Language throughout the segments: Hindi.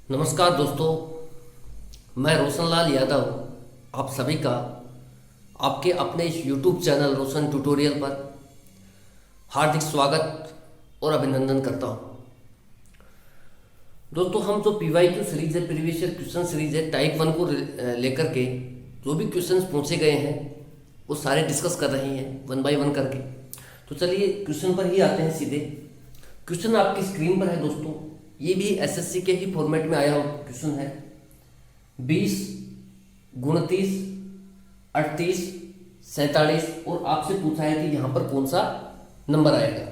नमस्कार दोस्तों, मैं रोशनलाल यादव आप सभी का आपके अपने इस YouTube चैनल रोशन ट्यूटोरियल पर हार्दिक स्वागत और अभिनंदन करता हूं। दोस्तों, हम जो PYQ सीरीज है, प्रीवियस ईयर क्वेश्चन सीरीज है, टाइप 1 को लेकर के जो भी क्वेश्चंस पूछे गए हैं वो सारे डिस्कस कर रहे हैं वन बाय वन करके। तो चलिए क्वेश्चन पर ही आते हैं सीधे। क्वेश्चन आपकी स्क्रीन पर है दोस्तों। ये भी एसएससी के ही फॉर्मेट में आया हुआ क्वेश्चन है। 20, 29, 38, 47 और आपसे पूछा है कि यहाँ पर कौन सा नंबर आएगा।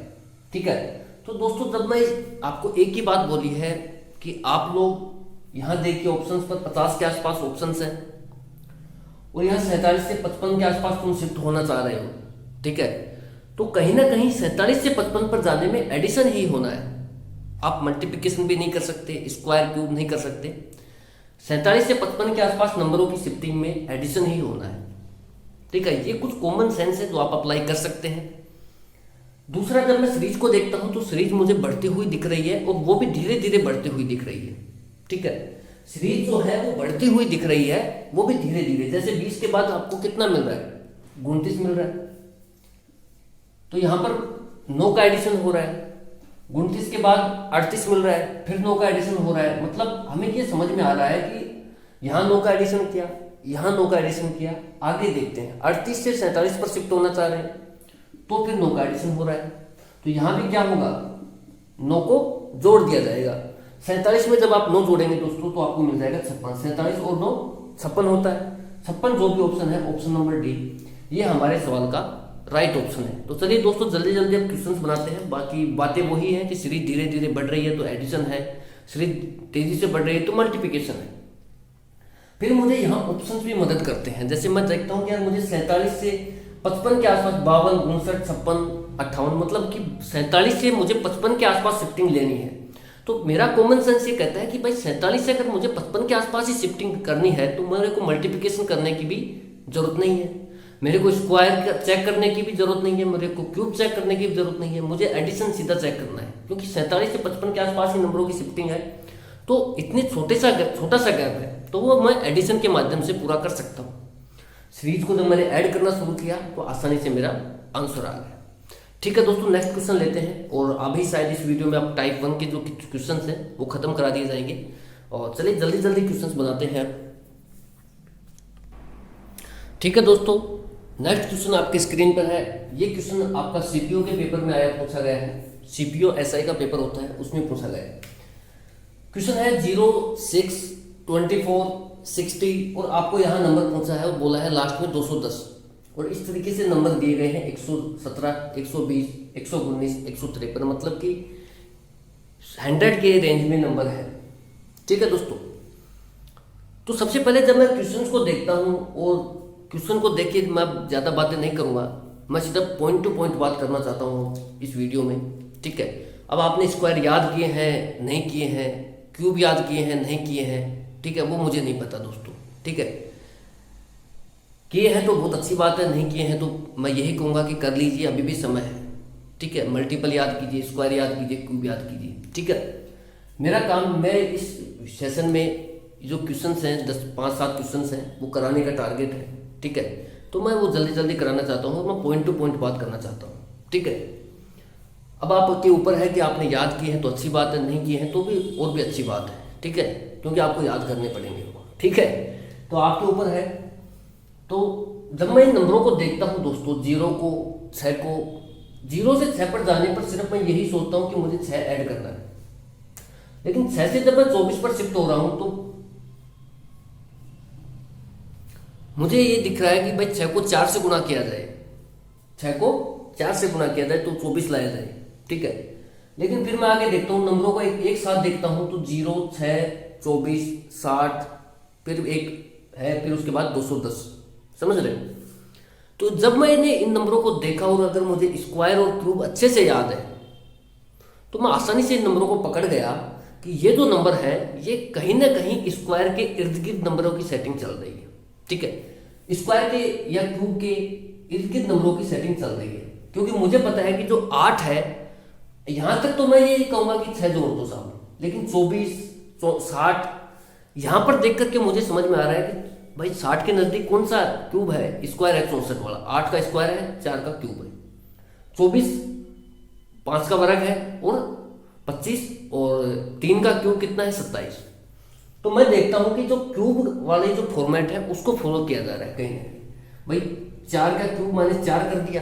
ठीक है, तो दोस्तों जब मैं आपको एक ही बात बोली है कि आप लोग यहाँ देखिए ऑप्शंस पर 50 के आसपास ऑप्शंस हैं और यहाँ 47 से 55 के आसपास तुम शिफ्ट होना चाह रहे हो। ठीक है, तो कहीं ना कहीं 47 से 55 पर जाने में एडिशन ही होना है। आप मल्टीप्लिकेशन भी नहीं कर सकते, स्क्वायर क्यूब नहीं कर सकते। 47 से 55 के आसपास नंबरों की शिफ्टिंग में एडिशन ही होना है। ठीक है, ये कुछ कॉमन सेंस है जो आप अप्लाई कर सकते हैं। दूसरा, जब मैं सीरीज को देखता हूं तो सीरीज मुझे बढ़ती हुई दिख रही है और वो भी धीरे धीरे बढ़ती हुई दिख रही है। ठीक है, सीरीज जो है वो बढ़ती हुई दिख रही है, वो भी धीरे धीरे। जैसे 20 के बाद आपको कितना मिल रहा है? 29 मिल रहा है। तो यहां पर 9 का एडिशन हो रहा है। 29 के बाद 38 मिल रहा है, फिर 9 का एडिशन हो रहा है। मतलब हमें ये समझ में आ रहा है कि यहाँ 9 का एडिशन किया, यहाँ 9 का एडिशन किया। आगे देखते हैं, 38 से 47 पर शिफ्ट होना चाह रहे हैं तो फिर 9 का एडिशन हो रहा है। तो यहाँ भी क्या होगा? 9 को जोड़ दिया जाएगा। 47 में जब आप 9 जोड़ेंगे दोस्तों तो आपको मिल जाएगा 56। 47 और 9 56 होता है। 56 जो भी ऑप्शन है, ऑप्शन नंबर डी, ये हमारे सवाल का राइट ऑप्शन है। तो चलिए दोस्तों जल्दी जल्दी अब क्वेश्चंस बनाते हैं। बाकी बातें वही है कि सीरीज धीरे धीरे बढ़ रही है तो एडिशन है, सीरीज तेजी से बढ़ रही है तो मल्टीप्लिकेशन है। फिर मुझे यहाँ ऑप्शंस भी मदद करते हैं। जैसे मैं देखता हूँ कि यार मुझे 47 से 55 के आसपास 52, 59, 56, 58, मतलब कि 47 से मुझे 55 के आसपास शिफ्टिंग लेनी है। तो मेरा कॉमन सेंस ये कहता है कि भाई 47 से अगर मुझे 55 के आसपास ही शिफ्टिंग करनी है तो मेरे को मल्टीप्लिकेशन करने की भी जरूरत नहीं है, मेरे को स्क्वायर चेक करने की भी जरूरत नहीं है, मेरे को क्यूब चेक करने की भी जरूरत नहीं है। मुझे एडिशन सीधा चेक करना है क्योंकि 47 से 55 के आसपास ही नंबरों की शिफ्टिंग है। तो इतने छोटा सा गैप है तो वो मैं एडिशन के माध्यम से पूरा कर सकता हूँ। सीरीज को जब मैंने ऐड करना शुरू किया तो आसानी से मेरा आंसर आ गया। ठीक है दोस्तों, नेक्स्ट क्वेश्चन लेते हैं। और अभी शायद इस वीडियो में आप टाइप 1 के जो क्वेश्चन हैं वो खत्म करा दिए जाएंगे। और चलिए जल्दी जल्दी क्वेश्चन बनाते हैं। ठीक है दोस्तों, नेक्स्ट क्वेश्चन आपकी स्क्रीन पर है। ये क्वेश्चन आपका सीपीओ के पेपर में आया, पूछा गया है। सीपीओ एसआई का पेपर होता है, उसमें पूछा गया है। क्वेश्चन है 0, 6, 24, 60 और आपको यहाँ नंबर पूछा है और बोला है लास्ट में 210। और इस तरीके से नंबर दिए गए हैं 117, 120, 119, 153, मतलब कि 100 के रेंज में नंबर है। ठीक है दोस्तों, तो सबसे पहले जब मैं क्वेश्चन को देखता हूँ और क्वेश्चन को देख के मैं ज़्यादा बातें नहीं करूँगा, मैं सीधा पॉइंट टू पॉइंट बात करना चाहता हूँ इस वीडियो में। ठीक है, अब आपने स्क्वायर याद किए हैं नहीं किए हैं, क्यूब याद किए हैं नहीं किए हैं, ठीक है, वो मुझे नहीं पता दोस्तों। ठीक है, किए हैं तो बहुत अच्छी बात है, नहीं किए हैं तो मैं यही कहूँगा कि कर लीजिए, अभी भी समय है। ठीक है, मल्टीपल याद कीजिए, स्क्वायर याद कीजिए, क्यूब याद कीजिए। ठीक है, मेरा काम, मैं इस सेशन में जो क्वेश्चंस हैं 5-7 क्वेश्चंस हैं वो कराने का टारगेट है। ठीक है, तो मैं वो जल्दी जल्दी कराना चाहता हूँ और मैं पॉइंट टू पॉइंट बात करना चाहता हूँ। ठीक है, अब आपके ऊपर है कि आपने याद किए हैं तो अच्छी बात है, नहीं किए हैं तो भी और भी अच्छी बात है। ठीक है, क्योंकि आपको याद करने पड़ेंगे वो। ठीक है, तो आपके ऊपर है। तो जब मैं इन नंबरों को देखता हूँ दोस्तों, 0 को, 6 को, 0 से 6 पर जाने पर सिर्फ मैं यही सोचता हूँ कि मुझे 6 ऐड करना है। लेकिन 6 से जब मैं 24 पर शिफ्ट हो रहा हूँ तो मुझे ये दिख रहा है कि भाई 6 को 4 से गुणा किया जाए, 6 को 4 से गुणा किया जाए तो 24 लाया जाए। ठीक है, लेकिन फिर मैं आगे देखता हूँ नंबरों को एक साथ देखता हूँ तो 0, 6, 24, 60, फिर एक है, फिर उसके बाद 210। समझ रहे हो? तो जब मैंने इन नंबरों को देखा और अगर मुझे स्क्वायर और क्यूब अच्छे से याद है तो मैं आसानी से इन नंबरों को पकड़ गया कि ये जो नंबर है ये कहीं ना कहीं स्क्वायर के इर्द गिर्द नंबरों की सेटिंग चल रही है। ठीक है, स्क्वायर के या क्यूब के इर्द गिर्द नंबरों की सेटिंग चल रही है, क्योंकि मुझे पता है कि जो 8 है, यहां तक तो मैं ये कहूंगा कि 6 जोड़ दो साहब, लेकिन 24, 60। यहाँ पर देख करके मुझे समझ में आ रहा है कि भाई 60 के नज़दीक कौन सा क्यूब है, स्क्वायर है 64 वाला। 8 का स्क्वायर है, 4 का क्यूब है, 24 5 का वर्ग है, और 25 और 3 का क्यूब कितना है 27। तो मैं देखता हूं कि जो क्यूब वाले जो फॉर्मेट है उसको फॉलो किया जा रहा है कहीं ना कहीं। भाई 4 का क्यूब माइनस 4 कर दिया,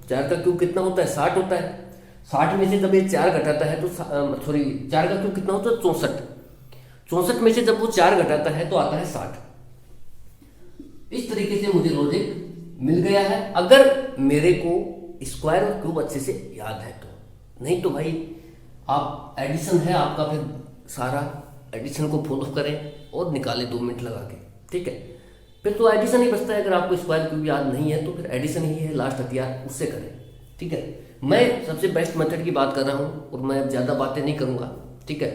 4 का क्यूब कितना होता है 60 होता है। 60 में से जब ये 4 घटाता है तो सॉरी 4 का क्यूब कितना होता है 64। 64 में से जब वो 4 घटाता है तो आता है 60। इस तरीके से मुझे लॉजिक मिल गया है, अगर मेरे को स्क्वायर और क्यूब अच्छे से याद है तो। नहीं तो भाई आप एडिशन है आपका, फिर सारा एडिशन को फॉलो करें और निकालें 2 मिनट लगा के, ठीक है। फिर तो एडिशन ही बचता है। अगर आपको स्क्वायर क्यूब याद नहीं है तो फिर एडिशन ही है लास्ट हथियार, उससे करें, ठीक है। मैं सबसे बेस्ट मेथड की बात कर रहा हूँ और मैं अब ज़्यादा बातें नहीं करूँगा, ठीक है।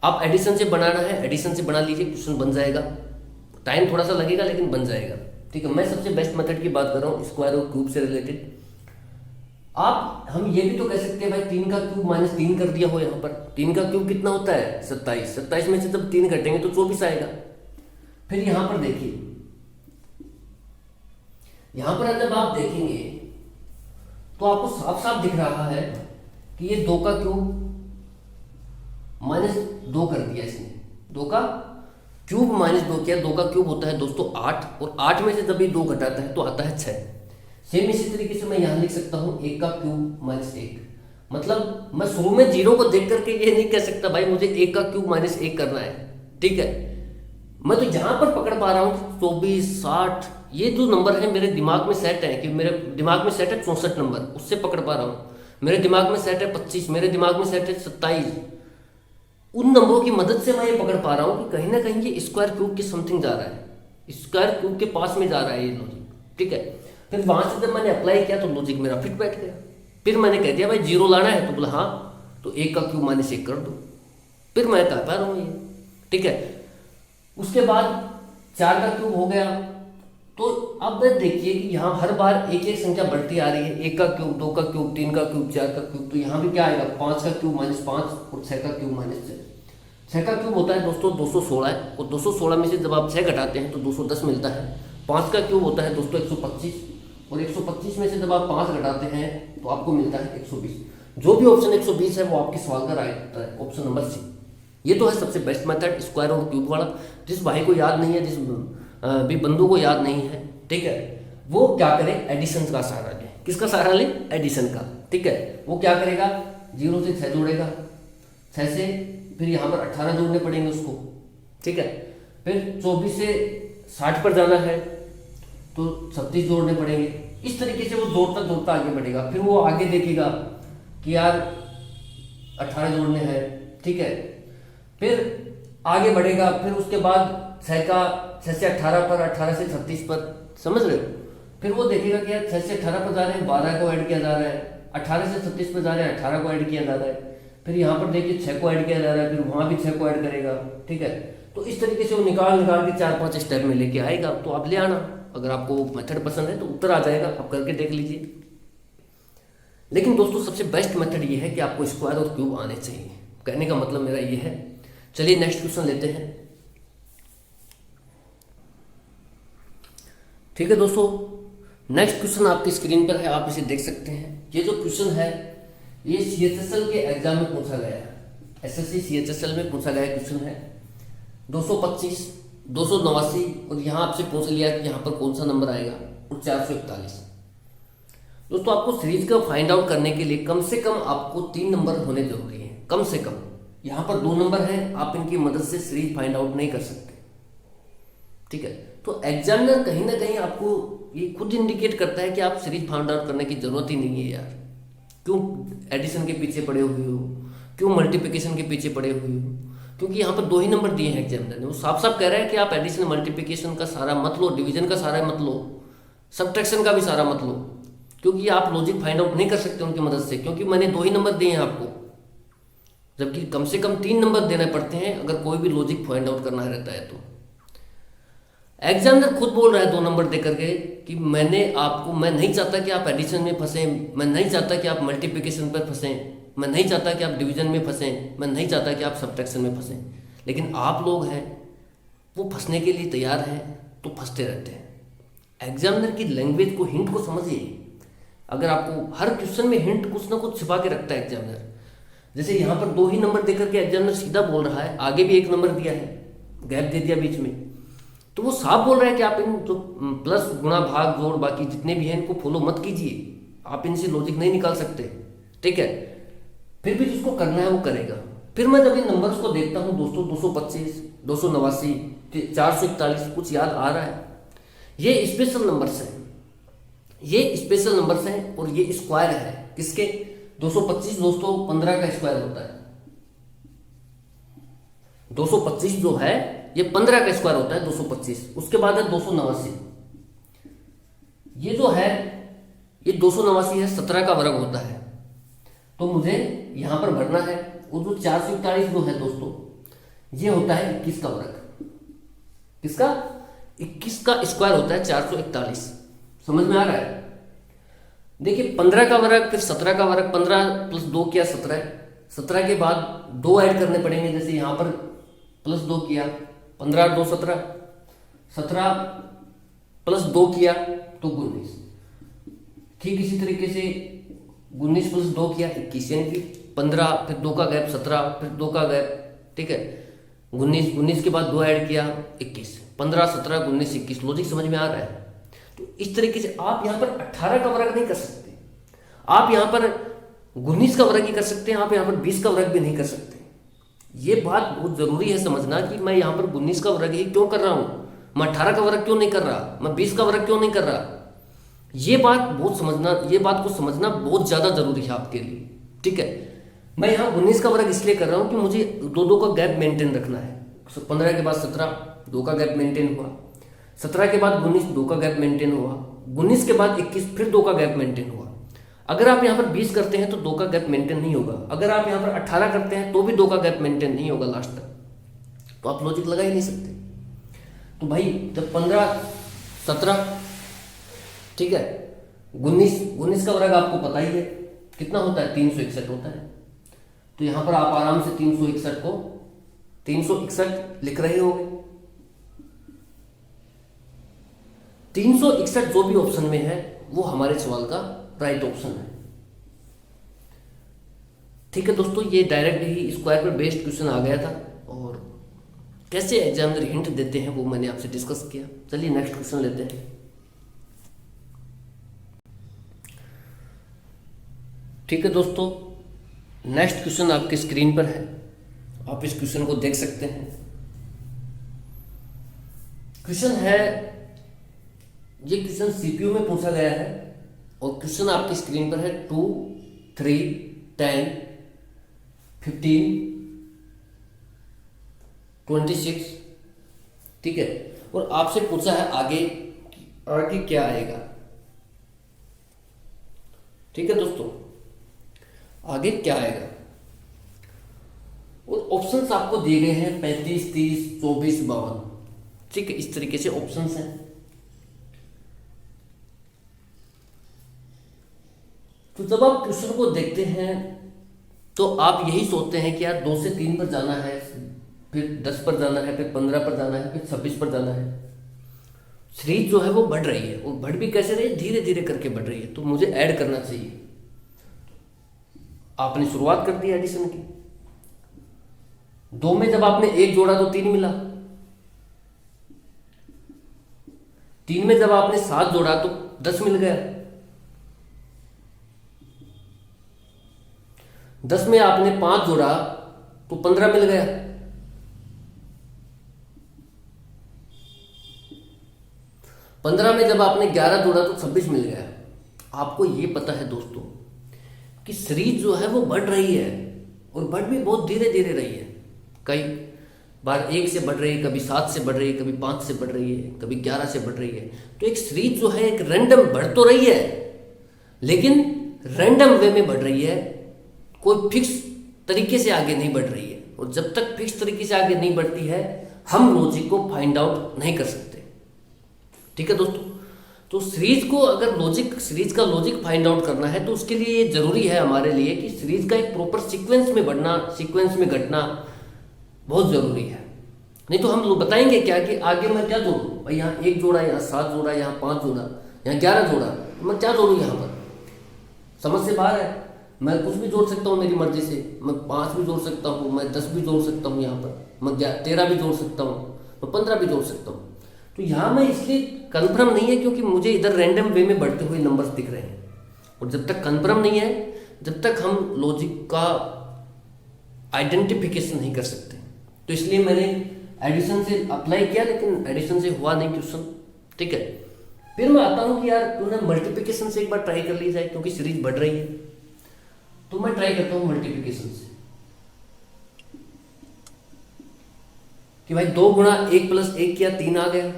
आप एडिशन से बनाना है, एडिशन से बना लीजिए, क्वेश्चन बन जाएगा। टाइम थोड़ा सा लगेगा लेकिन बन जाएगा, ठीक है। मैं सबसे बेस्ट मेथड की बात कर रहा हूँ स्क्वायर और क्यूब से रिलेटेड। आप हम ये भी तो कह सकते हैं भाई 3 का क्यूब माइनस 3 कर दिया हो। यहाँ पर 3 का क्यूब कितना होता है 27। 27 में से जब 3 घटेंगे तो 24 आएगा। फिर यहाँ पर देखिए, यहाँ पर जब आप देखेंगे तो आपको साफ साफ दिख रहा है कि ये 2 का क्यूब माइनस 2 कर दिया इसने। 2 का क्यूब माइनस 2 किया। 2 का क्यूब होता है दोस्तों 8, और 8 में से जब ये 2 घटाता है तो आता है 6। सेम इसी तरीके से मैं यहाँ लिख सकता हूँ 1 का क्यूब माइनस 1। मतलब मैं शुरू में 0 को देख करके ये नहीं कह सकता भाई मुझे 1 का क्यूब माइनस 1 करना है, ठीक है। मैं तो यहाँ पर पकड़ पा रहा हूँ 24 60, ये जो नंबर है मेरे दिमाग में सेट है, कि मेरे दिमाग में सेट है 64 नंबर, उससे पकड़ पा रहा हूँ। मेरे दिमाग में सेट है 25, मेरे दिमाग में सेट है 27। उन नंबरों की मदद से मैं ये पकड़ पा रहा हूँ कि कहीं ना कहीं ये स्क्वायर क्यूब के समथिंग जा रहा है, स्क्वायर क्यूब के पास में जा रहा है ये लॉजिक, ठीक है। फिर वहां से जब मैंने अप्लाई किया तो लॉजिक मेरा फिट बैठ गया। फिर मैंने कह दिया भाई 0 लाना है, तो बोला हाँ, तो 1 का क्यूब माइनस 1 कर दो। फिर मैं कह पा रहा हूँ ये, ठीक है। उसके बाद 4 का क्यूब हो गया। तो अब देखिए कि यहाँ हर बार एक एक संख्या बढ़ती आ रही है। 1 का क्यूब, 2 का क्यूब, 3 का क्यूब, 4 का क्यूब। तो यहाँ भी क्या आएगा 5 का क्यूब माइनस 5 और 6 का क्यूब माइनस 6। 6 का क्यूब होता है दोस्तों 216 है, और 216 में से जब आप 6 घटाते हैं तो 210 मिलता है। 5 का क्यूब होता है दोस्तों 125, और 125 में से जब आप 5 घटाते हैं तो आपको मिलता है 120। जो भी ऑप्शन 120 है वो आपके सवाल का राइट है, ऑप्शन नंबर सी। ये तो है सबसे बेस्ट मेथड स्क्वायर और क्यूब वाला। जिस भाई को याद नहीं है, जिस भी बंधु को याद नहीं है, ठीक है, वो क्या करे एडिशन का सहारा ले। किसका सहारा ले? एडिशन का, ठीक है। वो क्या करेगा 0 से 6 जोड़ेगा, 6 से फिर यहाँ पर 18 जोड़ने पड़ेंगे उसको, ठीक है। फिर 24 से 60 पर जाना है तो 36 जोड़ने पड़ेंगे। इस तरीके से वो जोड़ता जोड़ता आगे बढ़ेगा। फिर वो आगे देखेगा कि यार 18 जोड़ने हैं, ठीक है। फिर आगे बढ़ेगा। फिर उसके बाद 6 से 18 पर, 18 से 36 पर, समझ रहे हो। फिर वो देखेगा कि यार 6 से 18 पर जा रहे हैं, 12 को ऐड किया जा रहा है। 18 से 36 पर जा रहे हैं, 18 को ऐड किया जा रहा है। फिर यहाँ पर देखिए 6 को ऐड किया जा रहा है, फिर वहाँ भी 6 को ऐड करेगा, ठीक है। तो इस तरीके से वो निकाल के 4-5 स्टेप में लेके आएगा। तो आप ले आना, अगर आपको मेथड पसंद है तो उत्तर आ जाएगा, आप करके देख लीजिए। लेकिन दोस्तों सबसे बेस्ट मेथड ये है कि आपको स्क्वायर और क्यूब आने चाहिए। कहने का मतलब मेरा ये है। चलिए नेक्स्ट क्वेश्चन लेते हैं, ठीक है दोस्तों। नेक्स्ट क्वेश्चन आपकी स्क्रीन पर है, आप इसे देख सकते हैं। ये जो क्वेश्चन है ये CHSL के एग्जाम में पूछा गया है, SSC CHSL में पूछा गया क्वेश्चन है। 225, 289, और यहाँ आपसे पूछ लिया कि यहाँ पर कौन सा नंबर आएगा, और 441। दोस्तों आपको सीरीज का फाइंड आउट करने के लिए कम से कम आपको 3 नंबर होने जरूरी हैं, कम से कम। यहाँ पर 2 नंबर हैं, आप इनकी मदद से सीरीज फाइंड आउट नहीं कर सकते, ठीक है। तो एग्जामिनर कहीं ना कहीं आपको ये खुद इंडिकेट करता है कि आप सीरीज फाइंड आउट करने की जरूरत ही नहीं है यार। क्यों एडिशन के पीछे पड़े हुए हो, क्यों मल्टीप्लिकेशन के पीछे पड़े हुए हो? क्योंकि यहाँ पर 2 ही नंबर दिए हैं एग्जामिनर ने। वो साफ साफ कह रहा है कि आप एडिशन मल्टीप्लिकेशन का सारा मत लो, डिवीजन का सारा मत लो, सब्ट्रैक्शन का भी सारा मत लो, क्योंकि आप लॉजिक फाइंड आउट नहीं कर सकते उनकी मदद से, क्योंकि मैंने 2 ही नंबर दिए हैं आपको, जबकि कम से कम 3 नंबर देने पड़ते हैं अगर कोई भी लॉजिक फाइंड आउट करना रहता है। तो एग्जामिनर खुद बोल रहा है 2 नंबर दे करके कि मैं नहीं चाहता कि आप एडिशन में फंसे, मैं नहीं चाहता कि आप मल्टीप्लिकेशन पर फंसे, मैं नहीं चाहता कि आप डिवीजन में फंसे, मैं नहीं चाहता कि आप सब्ट्रैक्शन में फंसे। लेकिन आप लोग हैं वो फंसने के लिए तैयार हैं तो फंसते रहते हैं। एग्जामिनर की लैंग्वेज को, हिंट को समझिए। अगर आपको हर क्वेश्चन में हिंट कुछ ना कुछ छिपा के रखता है एग्जामिनर। जैसे यहाँ पर 2 ही नंबर देकर के एग्जामिनर सीधा बोल रहा है, आगे भी 1 नंबर दिया है, गैप दे दिया बीच में, तो वो साफ बोल रहा है कि आप इन जो प्लस गुणा भाग जोड़ बाकी जितने भी हैं इनको फॉलो मत कीजिए, आप इनसे लॉजिक नहीं निकाल सकते, ठीक है। फिर भी जिसको करना है वो करेगा। फिर मैं जब इन नंबर्स को देखता हूँ दोस्तों, 225, 289, 441, कुछ याद आ रहा है, ये स्पेशल नंबर्स हैं, ये स्पेशल नंबर्स हैं और ये स्क्वायर है किसके, 225 दोस्तों 15 का स्क्वायर होता है। 225 जो है ये 15 का स्क्वायर होता है 225। उसके बाद है 289, ये जो है ये 289 है, 17 का वर्ग होता है। तो मुझे यहां पर भरना है। और जो 441 जो है दोस्तों ये होता है 21 का वर्ग। किसका? 21 का स्क्वायर होता है 441। समझ में आ रहा है? देखिए 15 का वर्ग फिर 17 का वर्ग, 15 प्लस 2 किया 17, 17 के बाद 2 ऐड करने पड़ेंगे। जैसे यहां पर प्लस 2 किया, 15 2 17, 17 प्लस 2 किया तो 19। ठीक इसी तरीके से 19 प्लस 2 किया 21, यानी कि 15 फिर 2 का गैप 17 फिर 2 का गैप, ठीक है 19 के बाद 2 ऐड किया 21, 15 17 19 21। लॉजिक समझ में आ रहा है? तो इस तरीके से आप यहाँ पर 18 का वर्ग नहीं कर सकते, आप यहाँ पर 19 का वर्ग ही कर सकते हैं, आप यहाँ पर 20 का वर्ग भी नहीं कर सकते। ये बात बहुत जरूरी है समझना कि मैं यहाँ पर 19 का वर्ग ही क्यों कर रहा हूँ, मैं 18 का वर्ग क्यों नहीं कर रहा, मैं 20 का वर्ग क्यों नहीं कर रहा। ये बात बहुत समझना, ये बात को समझना बहुत ज्यादा जरूरी है आपके लिए, ठीक है। मैं यहाँ 19 का वर्ग इसलिए कर रहा हूँ कि मुझे 2 का गैप मेंटेन रखना है। 15 के बाद 17 2 का गैप मेंटेन हुआ, 17 के बाद 19 2 का गैप मेंटेन हुआ, 19 के बाद 21 फिर 2 का गैप मेंटेन हुआ। अगर आप यहाँ पर 20 करते हैं तो 2 का गैप मेंटेन नहीं होगा, अगर आप यहाँ पर 18 करते हैं तो भी 2 का गैप मेंटेन नहीं होगा लास्ट तक, तो आप लॉजिक लगा ही नहीं सकते। तो भाई जब 15 17, ठीक है 19 का वर्ग आपको पता ही है कितना होता है, 361 होता है। तो यहां पर आप आराम से 361 को 361 लिख रहे होंगे। 361 जो भी ऑप्शन में है वो हमारे सवाल का राइट ऑप्शन है, ठीक है दोस्तों। ये डायरेक्ट ही स्क्वायर पर बेस्ड क्वेश्चन आ गया था और कैसे एग्जामिनर हिंट देते हैं वो मैंने आपसे डिस्कस किया। चलिए नेक्स्ट क्वेश्चन लेते हैं। ठीक है दोस्तों, नेक्स्ट क्वेश्चन आपके स्क्रीन पर है, आप इस क्वेश्चन को देख सकते हैं। क्वेश्चन है, ये क्वेश्चन सीपीयू में पूछा गया है और क्वेश्चन आपकी स्क्रीन पर है 2 3 10 15 26, ठीक है। और आपसे पूछा है आगे क्या आएगा, ठीक है दोस्तों, आगे क्या आएगा। और ऑप्शंस आपको दिए गए हैं 35 30 24 52, ठीक है, इस तरीके से ऑप्शंस हैं। तो जब आप क्वेश्चन को देखते हैं तो आप यही सोचते हैं कि यार 2 से 3 पर जाना है, फिर 10 पर जाना है, फिर 15 पर जाना है, फिर 26 पर जाना है। सीरीज जो है वो बढ़ रही है, और बढ़ भी कैसे रही है, धीरे धीरे करके बढ़ रही है, तो मुझे ऐड करना चाहिए। आपने शुरुआत कर दी एडिशन की, 2 में जब आपने 1 जोड़ा तो 3 मिला, 3 में जब आपने 7 जोड़ा तो 10 मिल गया, 10 में आपने 5 जोड़ा तो 15 मिल गया, 15 में जब आपने 11 जोड़ा तो 26 मिल गया। आपको ये पता है दोस्तों कि सीरीज जो है वो बढ़ रही है, और बढ़ भी बहुत धीरे धीरे रही है। कई बार 1 से बढ़ रही है, कभी 7 से बढ़ रही है, कभी 5 से बढ़ रही है, कभी 11 से बढ़ रही है। तो एक सीरीज जो है एक रैंडम बढ़ तो रही है, लेकिन रैंडम वे में बढ़ रही है, कोई फिक्स तरीके से आगे नहीं बढ़ रही है। और जब तक फिक्स तरीके से आगे नहीं बढ़ती है हम लॉजिक को फाइंड आउट नहीं कर सकते, ठीक है दोस्तों। तो सीरीज को अगर सीरीज का लॉजिक फाइंड आउट करना है तो उसके लिए ये जरूरी है हमारे लिए कि सीरीज का एक प्रॉपर सीक्वेंस में बढ़ना, सीक्वेंस में घटना, बहुत ज़रूरी है। नहीं तो हम लोग बताएंगे क्या कि आगे मैं क्या जोड़ूँ भाई, यहाँ 1 जोड़ा, यहाँ 7 जोड़ा, यहाँ 5 जोड़ा, यहाँ 11 जोड़ा, मैं क्या जोड़ूँ यहाँ पर? समझ से बाहर है। मैं कुछ भी जोड़ सकता हूँ मेरी मर्जी से, मैं 5 भी जोड़ सकता हूँ, मैं 10 भी जोड़ सकता हूँ, यहाँ पर मैं 13 भी जोड़ सकता हूँ, मैं 15 भी जोड़ सकता हूँ। तो यहाँ मैं इसलिए कन्फर्म नहीं है क्योंकि मुझे इधर रैंडम वे में बढ़ते हुए नंबर्स दिख रहे हैं, और जब तक कन्फर्म नहीं है, जब तक हम लॉजिक का आइडेंटिफिकेशन नहीं कर सकते। तो इसलिए मैंने एडिशन से अप्लाई किया, लेकिन एडिशन से हुआ नहीं क्वेश्चन। ठीक है, फिर मैं आता हूँ कि यार क्यों ना मल्टीप्लिकेशन से एक बार ट्राई कर ली जाए, क्योंकि सीरीज बढ़ रही है। तो मैं ट्राई करता हूँ मल्टीप्लिकेशन से कि भाई 2 गुणा 1 प्लस 1 किया 3 आ गया,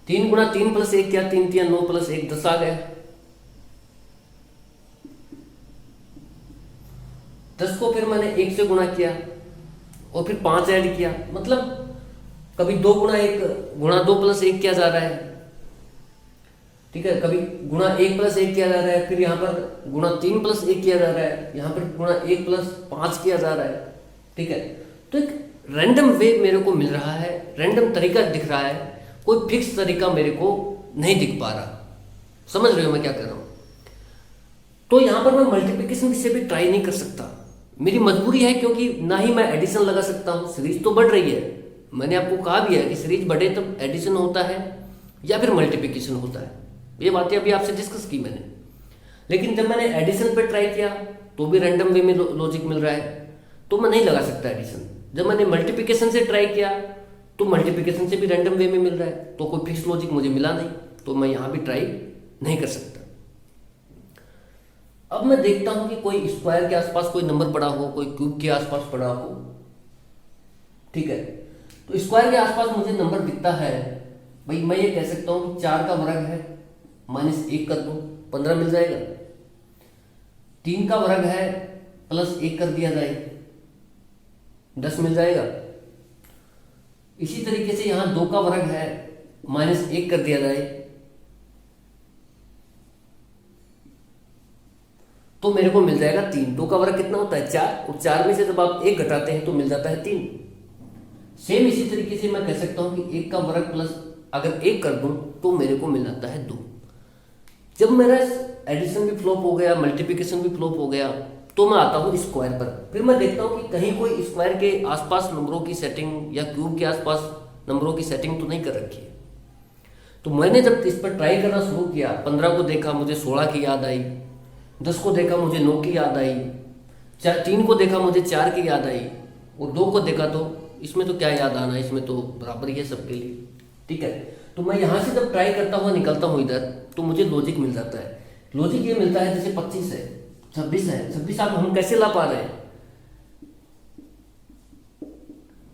3 गुणा 3 प्लस 1 किया 3 तिया 9 प्लस 1 10 आ गया, 10 को फिर मैंने 1 से गुणा किया और फिर 5 ऐड किया, मतलब कभी 2 गुणा 1 गुणा 2 प्लस 1 किया जा रहा है। ठीक है, कभी गुणा 1 प्लस 1 किया जा रहा है, फिर यहाँ पर गुणा 3 प्लस 1 किया जा रहा है, यहाँ पर गुणा 1 प्लस 5 किया जा रहा है। ठीक है, तो एक रैंडम वे मेरे को मिल रहा है, रैंडम तरीका दिख रहा है, कोई फिक्स तरीका मेरे को नहीं दिख पा रहा। समझ रहे हो मैं क्या कर रहा हूँ? तो यहाँ पर मैं मल्टीप्लिकेशन से भी ट्राई नहीं कर सकता, मेरी मजबूरी है, क्योंकि ना ही मैं एडिशन लगा सकता हूँ। सीरीज तो बढ़ रही है, मैंने आपको कहा भी है कि सीरीज बढ़े तब एडिशन होता है या फिर मल्टीप्लिकेशन होता है, ये बातें अभी आपसे डिस्कस की मैंने। लेकिन जब मैंने एडिशन पे ट्राई किया तो भी रैंडम वे में लॉजिक मिल रहा है, तो मैं नहीं लगा सकता एडिशन। जब मैंने मल्टीप्लिकेशन से ट्राई किया तो मल्टीप्लिकेशन से भी रैंडम वे में मिल रहा है, तो कोई फिक्स लॉजिक मुझे मिला नहीं, तो मैं यहाँ भी ट्राई नहीं कर सकता। अब मैं देखता हूँ कि कोई स्क्वायर के आसपास कोई नंबर पड़ा हो, कोई क्यूब के आसपास पड़ा हो। ठीक है, तो स्क्वायर के आसपास मुझे नंबर दिखता है, भाई मैं ये कह सकता हूँ कि 4 का वर्ग है, -1 कर दो 15 मिल जाएगा। 3 का वर्ग है +1 कर दिया जाए 10 मिल जाएगा। इसी तरीके से यहाँ 2 का वर्ग है -1 कर दिया जाए तो मेरे को मिल जाएगा 3। 2 का वर्ग कितना होता है 4, और 4 में से जब आप 1 घटाते हैं तो मिल जाता है 3। सेम इसी तरीके से मैं कह सकता हूं कि 1 का वर्ग प्लस अगर 1 कर दूं तो मेरे को मिल जाता है 2। जब मेरा एडिशन भी फ्लॉप हो गया, मल्टीप्लिकेशन भी फ्लॉप हो गया, तो मैं आता हूं स्क्वायर पर। फिर मैं देखता हूं कि कहीं कोई स्क्वायर के आसपास नंबरों की सेटिंग या क्यूब के आसपास नंबरों की सेटिंग तो नहीं कर रखी है। तो मैंने जब इस पर ट्राई करना शुरू किया, 15 को देखा मुझे 16 की याद आई, 10 को देखा मुझे 9 की याद आई, 3 को देखा मुझे 4 की याद आई, और 2 को देखा तो इसमें तो क्या याद आना है, इसमें तो बराबर ही है सबके लिए। ठीक है, तो मैं यहाँ से जब ट्राई करता हुआ निकलता हूँ इधर, तो मुझे लॉजिक मिल जाता है। लॉजिक ये मिलता है जैसे 25 है, 26 है। 26 आप हम कैसे ला पा रहे हैं?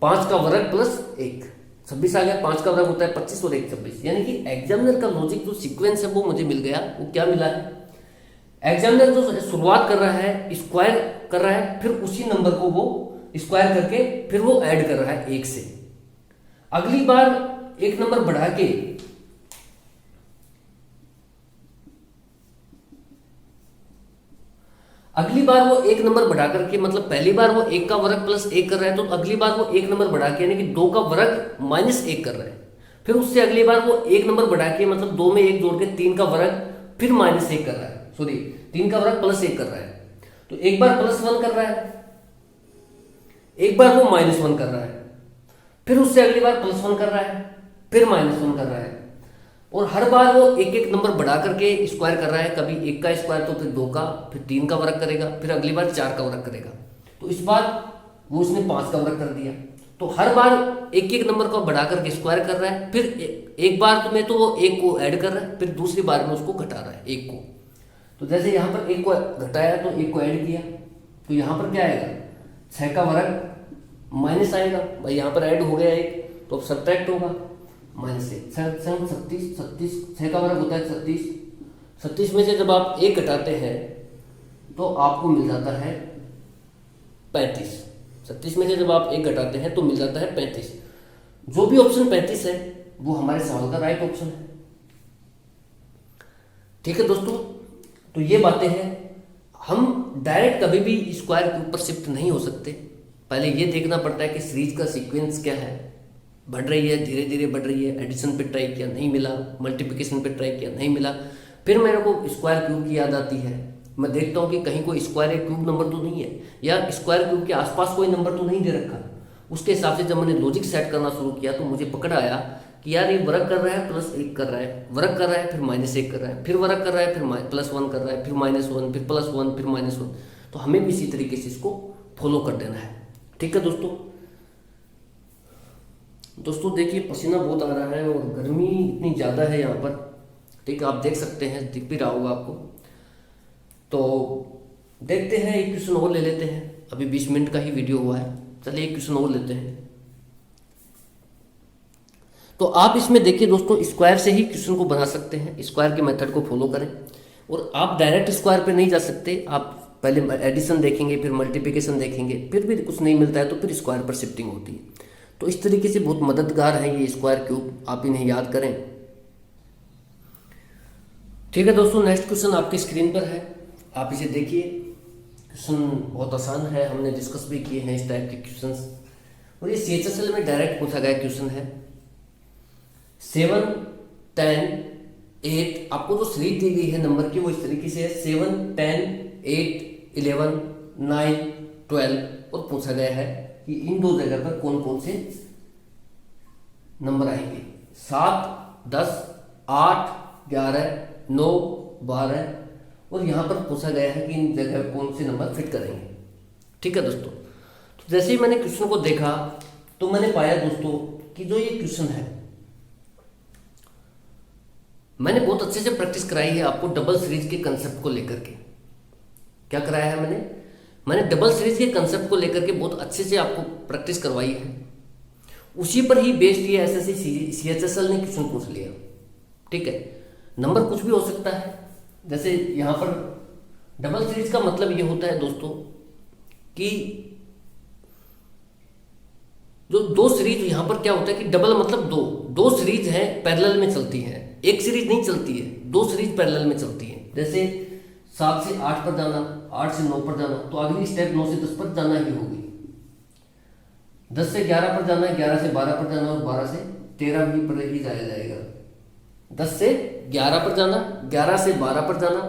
5 का वर्ग प्लस 1, 26 आ गया। 5 का वर्ग होता है 25 और 1 26, यानी कि एग्जामिनर का लॉजिक जो सीक्वेंस है वो मुझे मिल गया। वो क्या मिला है? एग्जामिनर जो शुरुआत कर रहा है स्क्वायर कर रहा है, फिर उसी नंबर को वो स्क्वायर करके फिर वो ऐड कर रहा है 1 से। अगली बार एक नंबर बढ़ा के अगली बार वो एक नंबर बढ़ा करके, मतलब पहली बार वो 1 का वर्ग प्लस 1 कर रहा है, तो अगली बार वो एक नंबर बढ़ा के यानी कि 2 का वर्ग माइनस 1 कर रहा है। फिर उससे अगली बार वो एक नंबर बढ़ा के, मतलब 2 में 1 जोड़ के 3 का वर्ग फिर -1 कर रहा है, सॉरी 3 का वर्ग +1 कर रहा है। तो एक बार +1 कर रहा है, एक बार वो -1 कर रहा है, फिर उससे अगली बार +1 कर रहा है, फिर -1 कर रहा है, और हर बार वो एक एक नंबर बढ़ा करके स्क्वायर कर रहा है। कभी 1 का स्क्वायर तो फिर 2 का, फिर 3 का वर्ग करेगा, फिर अगली बार 4 का वर्ग करेगा। तो इस बार वो उसने 5 का वर्ग कर दिया। तो हर बार एक एक नंबर को बढ़ा करके स्क्वायर कर रहा है, फिर एक बार में तो वो 1 को ऐड कर रहा है, फिर दूसरी बार में उसको घटा रहा है 1 को। तो जैसे यहाँ पर 1 को घटाया तो 1 को ऐड किया, तो यहाँ पर क्या आएगा 6 का वर्ग माइनस आएगा, भाई यहाँ पर ऐड हो गया 1 तो अब सब्ट्रैक्ट होगा -1। 36 6 का वर्ग होता है 36। 36 में से जब आप 1 घटाते हैं तो आपको मिल जाता है 35। 36 में से जब आप 1 घटाते हैं तो मिल जाता है 35। जो भी ऑप्शन 35 है वो हमारे सवाल का राइट ऑप्शन है। ठीक है दोस्तों, तो ये बातें हैं। हम डायरेक्ट कभी भी स्क्वायर के ऊपर शिफ्ट नहीं हो सकते। पहले ये देखना पड़ता है कि सीरीज का सीक्वेंस क्या है, बढ़ रही है, धीरे धीरे बढ़ रही है, एडिशन पे ट्राई किया नहीं मिला, मल्टीप्लिकेशन पे ट्राई किया नहीं मिला, फिर मेरे को स्क्वायर क्यूब की याद आती है। मैं देखता हूँ कि कहीं कोई स्क्वायर या क्यूब नंबर तो नहीं है, या स्क्वायर क्यूब के आसपास कोई नंबर तो नहीं दे रखा। उसके हिसाब से जब मैंने लॉजिक सेट करना शुरू किया तो मुझे पकड़ आया कि यार ये वर्क कर रहा है, +1 कर रहा है, वर्क कर रहा है, फिर -1 कर रहा है, फिर वर्क कर रहा है, फिर +1 कर रहा है, फिर -1, फिर +1, फिर -1। तो हमें भी इसी तरीके से इसको फॉलो कर देना है। ठीक है दोस्तों देखिए पसीना बहुत आ रहा है और गर्मी इतनी ज़्यादा है यहाँ पर। ठीक है, आप देख सकते हैं, दिख भी रहा होगा आपको। तो देखते हैं, एक क्वेश्चन और ले लेते हैं। अभी 20 मिनट का ही वीडियो हुआ है, चलिए एक क्वेश्चन और लेते हैं। तो आप इसमें देखिए दोस्तों, स्क्वायर से ही क्वेश्चन को बना सकते हैं, स्क्वायर के मेथड को फॉलो करें। और आप डायरेक्ट स्क्वायर पे नहीं जा सकते, आप पहले एडिशन देखेंगे, फिर मल्टीप्लिकेशन देखेंगे, फिर भी कुछ नहीं मिलता है तो फिर स्क्वायर पर शिफ्टिंग होती है। तो इस तरीके से बहुत मददगार है ये स्क्वायर क्यूब, आप इन्हें याद करें। ठीक है दोस्तों, नेक्स्ट क्वेश्चन आपकी स्क्रीन पर है, आप इसे देखिए। क्वेश्चन बहुत आसान है, हमने डिस्कस भी किए हैं इस टाइप के क्वेश्चंस, और ये CHSL में डायरेक्ट पूछा गया क्वेश्चन है। 7, 10, 8, आपको जो सीरीज दी गई है नंबर की वो इस तरीके से है 7, 10, 8, 11, 9, 12, और पूछा गया है कि इन दो जगह पर कौन कौन से नंबर आएंगे। 7, 10, 8, 11, 9, 12, और यहाँ पर पूछा गया है कि इन जगह कौन से नंबर फिट करेंगे। ठीक है दोस्तों, तो जैसे ही मैंने क्वेश्चन को देखा तो मैंने पाया दोस्तों कि जो ये क्वेश्चन है, मैंने बहुत अच्छे से प्रैक्टिस कराई है आपको डबल सीरीज के कंसेप्ट को लेकर के। क्या कराया है मैंने डबल सीरीज के कंसेप्ट को लेकर के बहुत अच्छे से आपको प्रैक्टिस करवाई है। उसी पर ही बेस्ड ये SSC CHSL ने क्वेश्चन पूछ लिया। ठीक है, नंबर कुछ भी हो सकता है। जैसे यहाँ पर डबल सीरीज का मतलब ये होता है दोस्तों कि जो दो सीरीज, यहाँ पर क्या होता है कि डबल मतलब दो सीरीज हैं पैरेलल में चलती हैं, एक सीरीज नहीं चलती है, दो सीरीज पैरेलल में चलती है। जैसे 7 से 8 पर जाना, 8 से 9 पर जाना, तो अगली स्टेप 9 से 10 पर जाना ही होगी। 10 से 11 पर जाना है, 11 से 12 पर जाना, और 12 से 13 भी पर ही जाया जाएगा। 10 से 11 पर जाना, 11 से 12 पर जाना,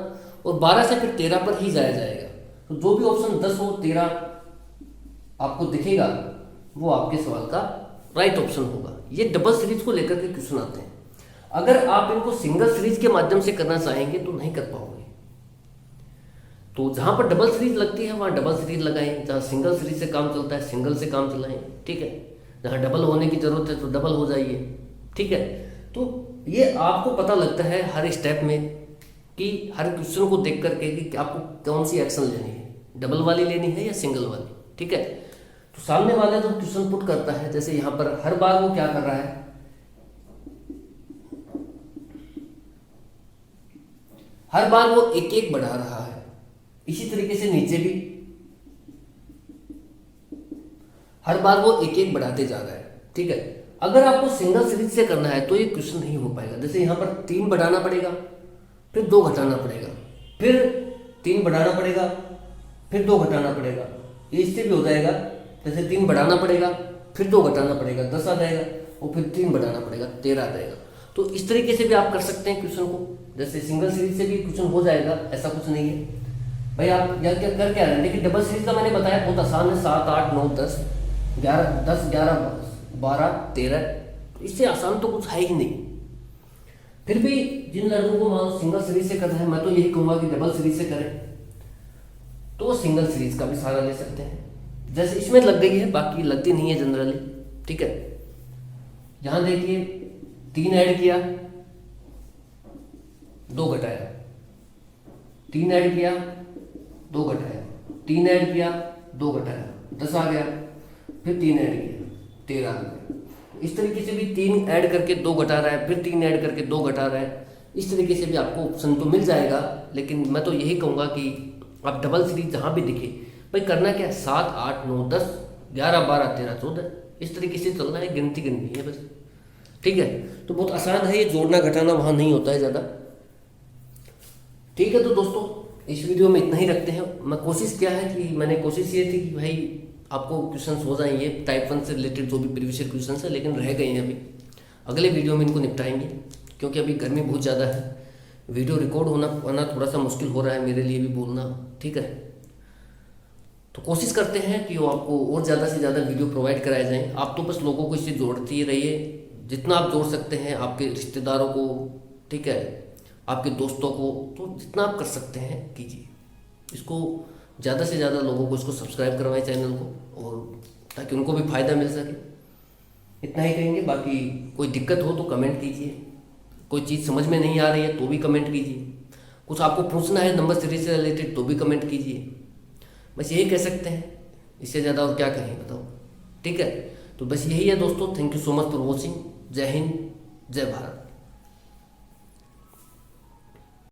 और 12 से फिर 13 पर ही जाया जाएगा। तो जो भी ऑप्शन 10 और 13 आपको दिखेगा वो आपके सवाल का राइट ऑप्शन होगा। ये डबल सीरीज को लेकर के क्वेश्चन आते हैं। अगर आप इनको सिंगल सीरीज के माध्यम से करना चाहेंगे तो नहीं कर पाओगे। तो जहां पर डबल सीरीज लगती है वहां डबल सीरीज लगाएं, जहां सिंगल सीरीज से काम चलता है सिंगल से काम चलाएं। ठीक है, जहां डबल होने की जरूरत है तो डबल हो जाइए। ठीक है, तो ये आपको पता लगता है हर स्टेप में कि हर क्वेश्चन को देख करके कि आपको कौन सी एक्शन लेनी है, डबल वाली लेनी है या सिंगल वाली। ठीक है, तो सामने वाला जो क्वेश्चन पुट करता है, जैसे यहाँ पर हर बार वो क्या कर रहा है, हर बार वो एक एक बढ़ा रहा है। इसी तरीके से नीचे भी हर बार वो एक एक बढ़ाते जा रहा है। ठीक है, अगर आपको सिंगल सीरीज से करना है तो ये क्वेश्चन नहीं हो पाएगा। जैसे यहाँ पर 3 बढ़ाना पड़ेगा, फिर 2 घटाना पड़ेगा, फिर 3 बढ़ाना पड़ेगा, फिर 2 घटाना पड़ेगा। ये इससे भी हो जाएगा। जैसे 3 बढ़ाना पड़ेगा, फिर 2 घटाना पड़ेगा, 10 आ जाएगा, और फिर 3 बढ़ाना पड़ेगा, 13 आ जाएगा। तो इस तरीके से भी आप कर सकते हैं क्वेश्चन को। जैसे सिंगल सीरीज से भी क्वेश्चन हो जाएगा, ऐसा कुछ नहीं है भाई। आप यहाँ क्या कर क्या रहे हैं, लेकिन डबल सीरीज का मैंने बताया बहुत आसान है। 7, 8, 9, 10, 11, 10, 11, 12, 13, इससे आसान तो कुछ है ही नहीं। फिर भी जिन लड़कों को मान लो सिंगल सीरीज से करना है, मैं तो यही कहूँगा कि डबल सीरीज से करें, तो वो सिंगल सीरीज का भी सहारा ले सकते हैं। जैसे इसमें लग गई है, बाकी लगती नहीं है जनरली। ठीक है, यहाँ देखिए 3 ऐड किया, 2 घटाया, 3 ऐड किया, 2 घटाया, 3 ऐड किया, 2 घटाया, 10 आ गया, फिर 3 ऐड किया, 13 आ गया। इस तरीके से भी 3 ऐड करके 2 घटा रहा है, फिर 3 ऐड करके 2 घटा रहा है। इस तरीके से भी आपको ऑप्शन तो मिल जाएगा, लेकिन मैं तो यही कहूँगा कि आप डबल सीरीज जहाँ भी दिखे भाई करना क्या है, 7, 8, 9, 10, 11, 12, 13, 14, इस तरीके से चलना है, गिनती गिननी है बस। ठीक है, तो बहुत आसान है ये, जोड़ना घटाना वहाँ नहीं होता है ज़्यादा। ठीक है, तो दोस्तों इस वीडियो में इतना ही रखते हैं। मैं कोशिश क्या है कि मैंने कोशिश ये थी कि भाई आपको क्वेश्चंस हो जाएंगे टाइप 1 से रिलेटेड जो भी प्रीवियस ईयर क्वेश्चन है, लेकिन रह गए हैं अभी। अगले वीडियो में इनको निपटाएंगे क्योंकि अभी गर्मी बहुत ज़्यादा है, वीडियो रिकॉर्ड होना थोड़ा सा मुश्किल हो रहा है मेरे लिए भी बोलना, ठीक है। तो कोशिश करते हैं कि वो आपको और ज़्यादा से ज़्यादा वीडियो प्रोवाइड कराए जाएँ। आप तो बस लोगों को इससे जोड़ते ही रहिए, जितना आप जोड़ सकते हैं, आपके रिश्तेदारों को, ठीक है, आपके दोस्तों को, तो जितना आप कर सकते हैं कीजिए। इसको ज़्यादा से ज़्यादा लोगों को इसको सब्सक्राइब करवाएं चैनल को, और ताकि उनको भी फ़ायदा मिल सके। इतना ही कहेंगे। बाकी कोई दिक्कत हो तो कमेंट कीजिए, कोई चीज़ समझ में नहीं आ रही है तो भी कमेंट कीजिए, कुछ आपको पूछना है नंबर सीरीज से रिलेटेड तो भी कमेंट कीजिए। बस यही कह सकते हैं, इससे ज़्यादा और क्या कहें बताओ, ठीक है। तो बस यही है दोस्तों। Thank you so much for watching. जय हिंद, जय भारत।